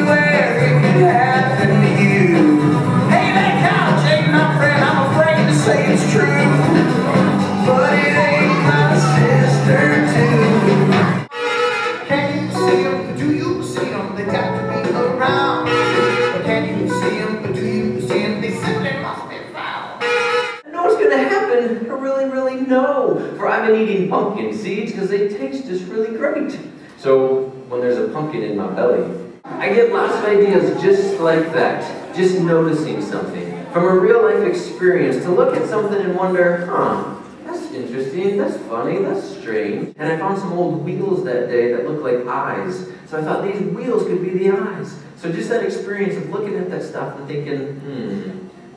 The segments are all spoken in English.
anywhere it could happen to you. Hey, that couch ain't my friend, I'm afraid to say it's true, but it ain't my sister too. Can you see them? Do you see them? They got to be around. But can you see them? But do you see them? They simply must be found. I know what's going to happen. I really know. For I've been eating pumpkin seeds because they taste just really great. So when there's a pumpkin in my belly, I get lots of ideas just like that. Just noticing something. From a real life experience, to look at something and wonder, that's interesting, that's funny, that's strange. And I found some old wheels that day that looked like eyes. So I thought these wheels could be the eyes. So just that experience of looking at that stuff and thinking,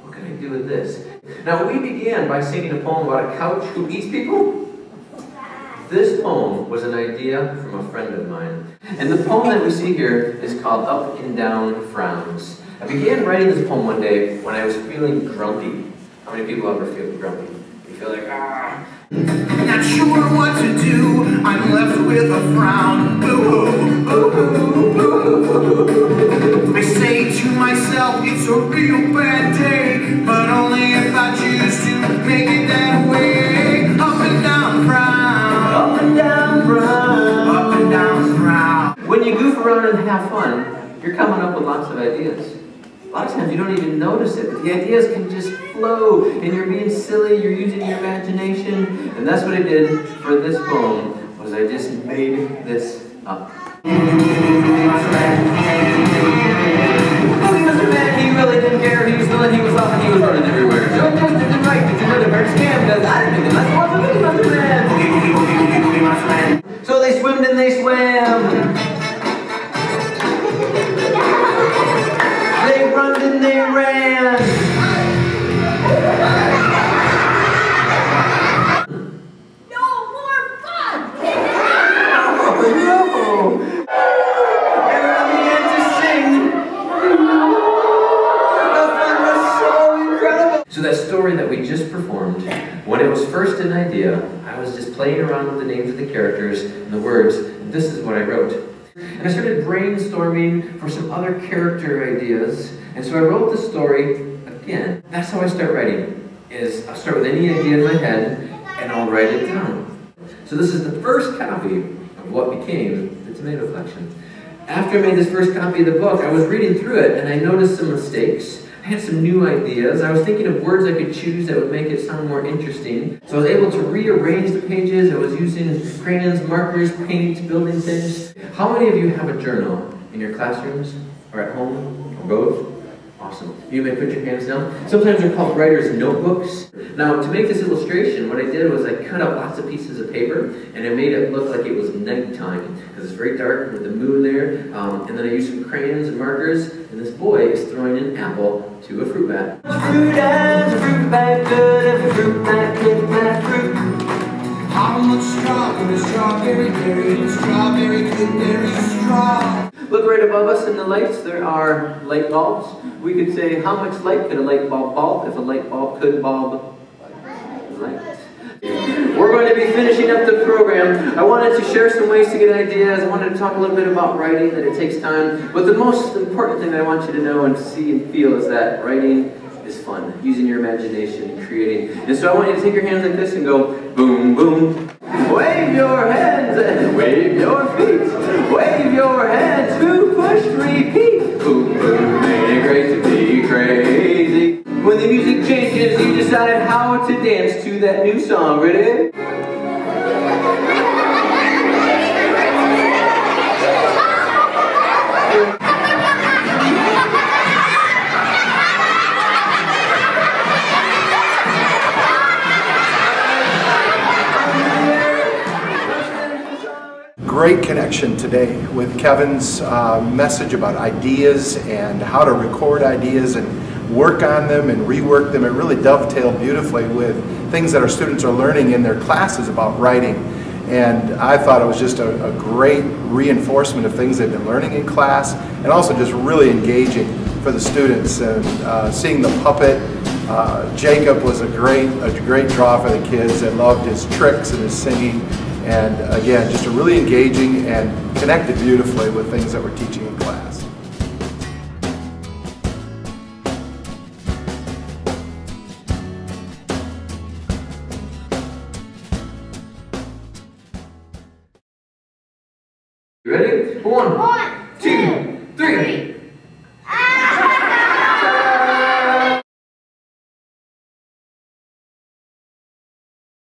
what can I do with this? Now we began by singing a poem about a couch who eats people. This poem was an idea from a friend of mine. And the poem that we see here is called Up and Down Frowns. I began writing this poem one day when I was feeling grumpy. How many people ever feel grumpy? You feel like, not sure what to do, I'm left with a frown. Boo-hoo, boo-hoo, boo-hoo. I say to myself, it's a real bad day, but only if I choose to make it that way. Up and down frown, up and down frown, up and down frown. When you goof around and have fun, you're coming up with lots of ideas. A lot of times you don't even notice it, but the ideas can just flow, and you're being silly, you're using your imagination, and that's what I did for this poem, was I just made this up. Mr. Man, he really didn't care, he was smelling, he was off, and he was running everywhere. So just didn't right, did you know the bird scam, because I didn't think that's what was Mr. Man. So they swimmed and they swam. They run and they ran. No more fun! Oh no! Everyone began to sing. The fun was so incredible. So that story that we just performed, when it was first an idea, I was just playing around with the names of the characters and the words, and this is what I wrote. And I started brainstorming for some other character ideas, and so I wrote the story again. That's how I start writing, is I'll start with any idea in my head, and I'll write it down. So this is the first copy of what became the Tomato Collection. After I made this first copy of the book, I was reading through it, and I noticed some mistakes. I had some new ideas. I was thinking of words I could choose that would make it sound more interesting. So I was able to rearrange the pages. I was using crayons, markers, paint, building things. How many of you have a journal in your classrooms or at home or both? Awesome. You may put your hands down. Sometimes they're called writer's notebooks. Now, to make this illustration, what I did was I cut out lots of pieces of paper and I made it look like it was nighttime because it's very dark with the moon there. And then I used some crayons and markers, and this boy is throwing an apple to a fruit bat. Fruit and fruit bat, good and fruit bat, good bat, fruit. How much strawberry, strawberry, berry, strawberry, good berry, straw. Look right above us in the lights, there are light bulbs. We could say, how much light could a light bulb bulb if a light bulb could bulb light? We're going to be finishing up the program. I wanted to share some ways to get ideas. I wanted to talk a little bit about writing, that it takes time. But the most important thing that I want you to know and see and feel is that writing is fun. Using your imagination and creating. And so I want you to take your hands like this and go, boom, boom. Wave your hands and wave your feet. Wave your hands, who pushed repeat. Boom, boom, ain't it great to be crazy. When the music changes, you decide how to dance to that new song. Ready? Great connection today with Kevin's message about ideas and how to record ideas and work on them and rework them. It really dovetailed beautifully with things that our students are learning in their classes about writing. And I thought it was just a great reinforcement of things they've been learning in class, and also just really engaging for the students. And seeing the puppet, Jacob was a great draw for the kids. They loved his tricks and his singing. And again, just a really engaging and connected beautifully with things that we're teaching in class. You ready? One, One, two, three.